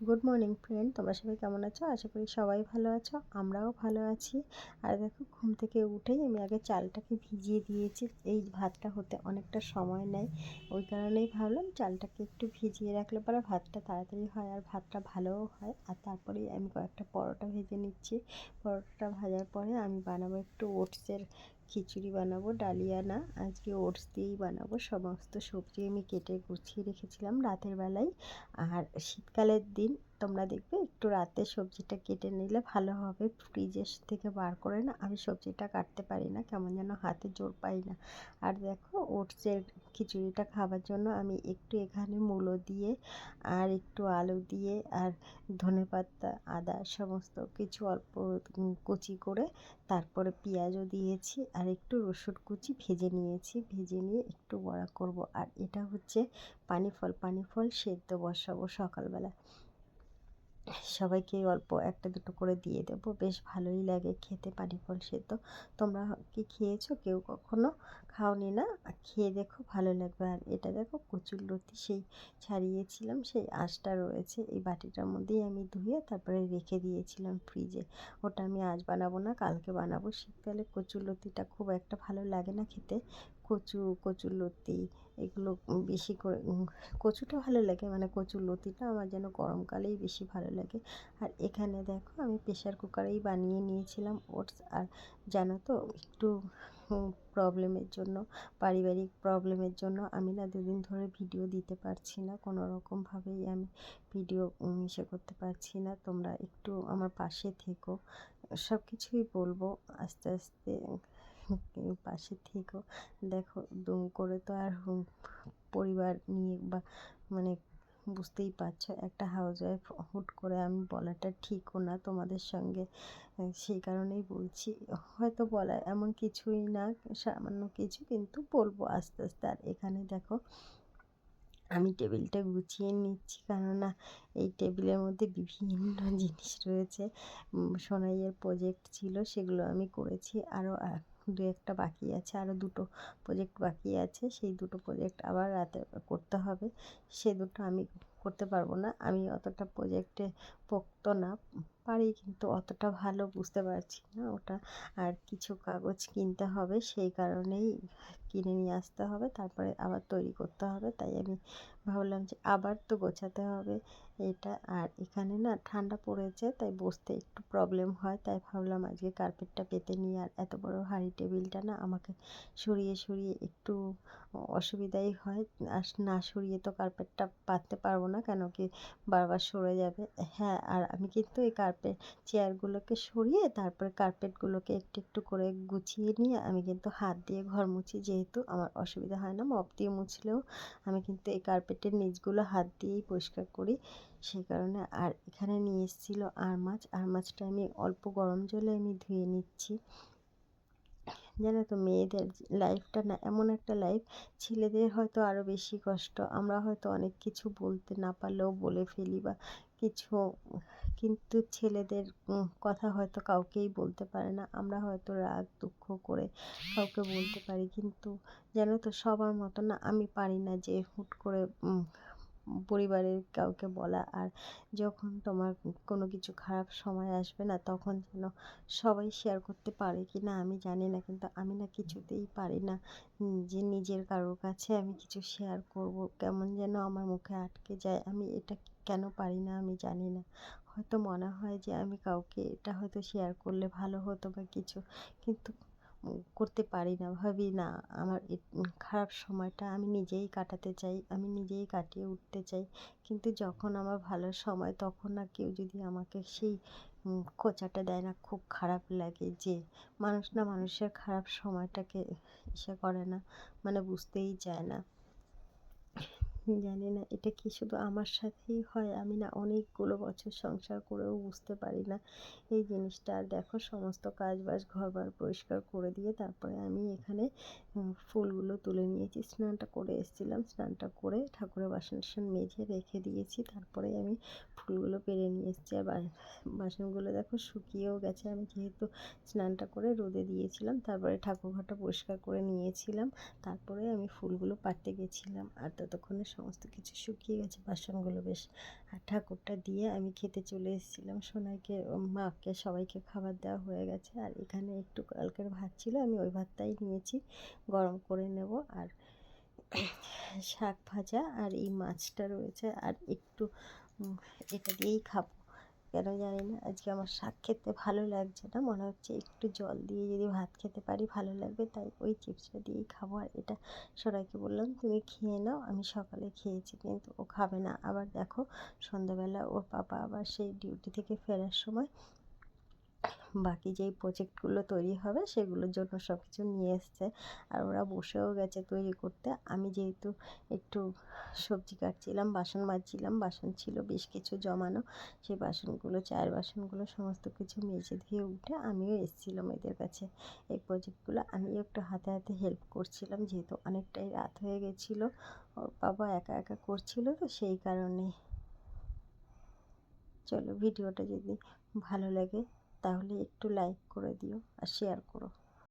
Good morning friend, তোমরা সবাই কেমন আছো? আশা করি সবাই ভালো আছো, আমরাও ভালো আছি। আর দেখো, ঘুম থেকে উঠেই আমি আগে চালটাকে ভিজিয়ে দিয়েছি। এই ভাতটা হতে অনেকটা সময় নেয়, ওই কারণেই ভাবলাম চালটাকে একটু ভিজিয়ে রাখলে পরে ভাতটা তাড়াতাড়ি হয় আর ভাতটা ভালোও হয়। আর তারপরেই আমি কয়েকটা পরোটা ভেজে নিচ্ছি। পরোটাটা ভাজার পরে আমি বানাবো একটু ওটসের খিচুড়ি বানাবো। ডালিয়া না, আজকে ওটস দিয়েই বানাবো। সমস্ত সবজি আমি কেটে গুছিয়ে রেখেছিলাম রাতের বেলায়। আর শীতকালের দিন তোমরা দেখবে একটু রাতে সবজিটা কেটে নিলে ভালো হবে। ফ্রিজের থেকে বার করে না আমি সবজিটা কাটতে পারি না, কেমন যেন হাতে জোর পাই না। আর দেখো, ওটসের খিচুড়িটা খাবার জন্য আমি একটু এখানে মূলো দিয়ে আর একটু আলু দিয়ে আর ধনেপাতা আদা সমস্ত কিছু অল্প কুচি করে, তারপরে পেঁয়াজও দিয়েছি আর একটু রসুন কুচি ভেজে নিয়েছি। ভেজে নিয়ে একটু বড়া করব। আর এটা হচ্ছে পানি ফল সেদ্ধ বসাবো সকালবেলা। সবাইকে অল্প একটা দুটো করে দিয়ে দেবো, বেশ ভালোই লাগে খেতে পানি ফল সেদ্ধ। তোমরা কি খেয়েছো? কেউ কখনো খাওনি না? খেয়ে দেখো, ভালো লাগবে। আর এটা দেখো, কচুরলতি সেই ছাড়িয়েছিলাম, সেই আঁশটা রয়েছে এই বাটিটার মধ্যেই আমি ধুয়ে তারপরে রেখে দিয়েছিলাম ফ্রিজে। ওটা আমি আজ বানাবো না, কালকে বানাবো। শীতকালে কচুরলতিটা খুব একটা ভালো লাগে না খেতে। কচুরলতি এগুলো বেশি করে কচুটা ভালো লাগে, মানে কচুরলতিটা আমার যেন গরমকালেই বেশি ভালো লাগে। আর এখানে দেখো, আমি প্রেশার কুকারেই বানিয়ে নিয়েছিলাম ওটস। আর জানো তো, একটু প্রবলেমের জন্য, পারিবারিক প্রবলেমের জন্য আমি না দুদিন ধরে ভিডিও দিতে পারছি না। কোনো রকমভাবেই আমি ভিডিও করতে পারছি না। তোমরা একটু আমার পাশে থেকো, সব কিছুই বলবো আস্তে আস্তে, পাশে থেকো। দেখো, দুম করে তো আর পরিবার নিয়ে বা মানে বুঝতেই পারছো, একটা হাউসওয়াইফ হুট করে আমি বলাটা ঠিকও না তোমাদের সঙ্গে। সেই কারণেই বলছি, হয়তো বলা এমন কিছুই না, সামান্য কিছু, কিন্তু বলবো আস্তে আস্তে। আর এখানে দেখো, আমি টেবিলটা গুছিয়ে নিচ্ছি, কেননা এই টেবিলের মধ্যে বিভিন্ন জিনিস রয়েছে। সোনাইয়ের প্রজেক্ট ছিল, সেগুলো আমি করেছি। আরও দু একটা বাকি আছে, আরও দুটো প্রজেক্ট বাকি আছে। সেই দুটো প্রজেক্ট আবার রাতে করতে হবে। সে দুটো আমি করতে পারবো না, আমি অতটা প্রজেক্টে পোক্ত না। পারি, কিন্তু অতটা ভালো বুঝতে পারছি না ওটা। আর কিছু কাগজ কিনতে হবে, সেই কারণেই কিনে নিয়ে আসতে হবে, তারপরে আবার তৈরি করতে হবে। তাই আমি ভাবলাম যে আবার তো গোছাতে হবে এটা। আর এখানে না ঠান্ডা পড়েছে, তাই বসতে একটু প্রবলেম হয়, তাই ভাবলাম আজকে কার্পেটটা পেতে নিই। আর এত বড় ভারী টেবিলটা না আমাকে সরিয়ে সরিয়ে একটু অসুবিধাই হয়। আর না সরিয়ে তো কার্পেটটা পাততে পারবো না, কেন কি বারবার সরে যাবে। হ্যাঁ, আর আমি কিন্তু এই চেয়ারগুলোকে সরিয়ে তারপরে কার্পেটগুলোকে একটু একটু করে গুছিয়ে নিয়ে আমি কিন্তু হাত দিয়ে ঘর মুছি, যেহেতু আমার অসুবিধা হয় না। মপ দিয়ে মুছলেও আমি কিন্তু এই কার্পেটের নিচগুলো হাত দিয়েই পরিষ্কার করি, সেই কারণে। আর এখানে নিয়ে এসেছিলো আর মাছটা আমি অল্প গরম জলে আমি ধুয়ে নিচ্ছি। জানো তো, মেয়েদের লাইফটা না এমন একটা লাইফ, ছেলেদের হয়তো আরও বেশি কষ্ট। আমরা হয়তো অনেক কিছু বলতে না পারলেও বলে ফেলি বা কিছু, কিন্তু ছেলেদের কথা হয়তো কাউকেই বলতে পারে না। আমরা হয়তো রাগ দুঃখ করে কাউকে বলতে পারি, কিন্তু জানো তো, সবার মতো না আমি পারি না যে হুট করে পরিবারের কাউকে বলা। আর যখন তোমার কোনো কিছু খারাপ সময় আসবে না, তখন যেন সবাই শেয়ার করতে পারে কি না আমি জানি না, কিন্তু আমি না কিছুতেই পারি না যে নিজের কারোর কাছে আমি কিছু শেয়ার করব। কেমন যেন আমার মুখে আটকে যায়। আমি এটা কেন পারি না আমি জানি না। হয়তো মনে হয় যে আমি কাউকে এটা হয়তো শেয়ার করলে ভালো হতো বা কিছু, কিন্তু করতে পারি না। ভাবি না, আমার খারাপ সময়টা আমি নিজেই কাটাতে চাই, আমি নিজেই কাটিয়ে উঠতে চাই। কিন্তু যখন আমার ভালো সময়, তখন না কেউ যদি আমাকে সেই খোঁচাটা দেয় না, খুব খারাপ লাগে। যে মানুষ না মানুষের খারাপ সময়টাকে করে না, মানে বুঝতেই চায় না। জানি না এটা কি শুধু আমার সাথেই হয়, আমি না অনেকগুলো বছর সংসার করেও বুঝতে পারি না এই জিনিসটা। আর দেখো, সমস্ত কাজবাজ ঘরবার পরিষ্কার করে দিয়ে তারপরে আমি এখানে ফুলগুলো তুলে নিয়েছি। স্নানটা করে এসেছিলাম, স্নানটা করে ঠাকুরের বাসন টাসন মেজে রেখে দিয়েছি, তারপরে আমি ফুলগুলো পেরে নিয়ে এসেছি। আর বাসনগুলো দেখো শুকিয়েও গেছে। আমি যেহেতু স্নানটা করে রোদে দিয়েছিলাম, তারপরে ঠাকুরঘরটা পরিষ্কার করে নিয়েছিলাম, তারপরে আমি ফুলগুলো পাড়তে গেছিলাম। আর ততক্ষণে সমস্ত কিছু শুকিয়ে গেছে বাসনগুলো বেশ। আর ঠাকুরটা দিয়ে আমি খেতে চলে এসেছিলাম। সোনাইকে, মাকে, সবাইকে খাবার দেওয়া হয়ে গেছে। আর এখানে একটু কালকের ভাত ছিল, আমি ওই ভাতটাই নিয়েছি, গরম করে নেব। আর শাক ভাজা আর এই মাছটা রয়েছে, আর একটু এটা দিয়েই খাবো। কেন জানি না আজকে আমার শাক খেতে ভালো লাগছে না, মনে হচ্ছে একটু জল দিয়ে যদি ভাত খেতে পারি ভালো লাগবে, তাই ওই চিপসটা দিয়েই খাবো। আর এটা সবাইকে বললাম তুমি খেয়ে নাও, আমি সকালে খেয়েছি, কিন্তু ও খাবে না। আবার দেখো সন্ধ্যাবেলা ওর পাপা আবার সেই ডিউটি থেকে ফেরার সময় বাকি যেই প্রজেক্টগুলো তৈরি হবে সেগুলোর জন্য সব কিছু নিয়ে এসছে। আর ওরা বসেও গেছে তৈরি করতে। আমি যেহেতু একটু সবজি কাটছিলাম, বাসন মাজছিলাম, বাসন ছিল বেশ কিছু জমানো, সেই বাসনগুলো, চায়ের বাসনগুলো সমস্ত কিছু মেজে ধুয়ে উঠে আমিও এসেছিলাম এদের কাছে। এই প্রজেক্টগুলো আমিও একটু হাতে হাতে হেল্প করছিলাম, যেহেতু অনেকটাই রাত হয়ে গেছিলো, ওর বাবা একা একা করছিল, তো সেই কারণে। চলো, ভিডিওটা যদি ভালো লাগে তাহলে একটু লাইক করে দিও আর শেয়ার করো।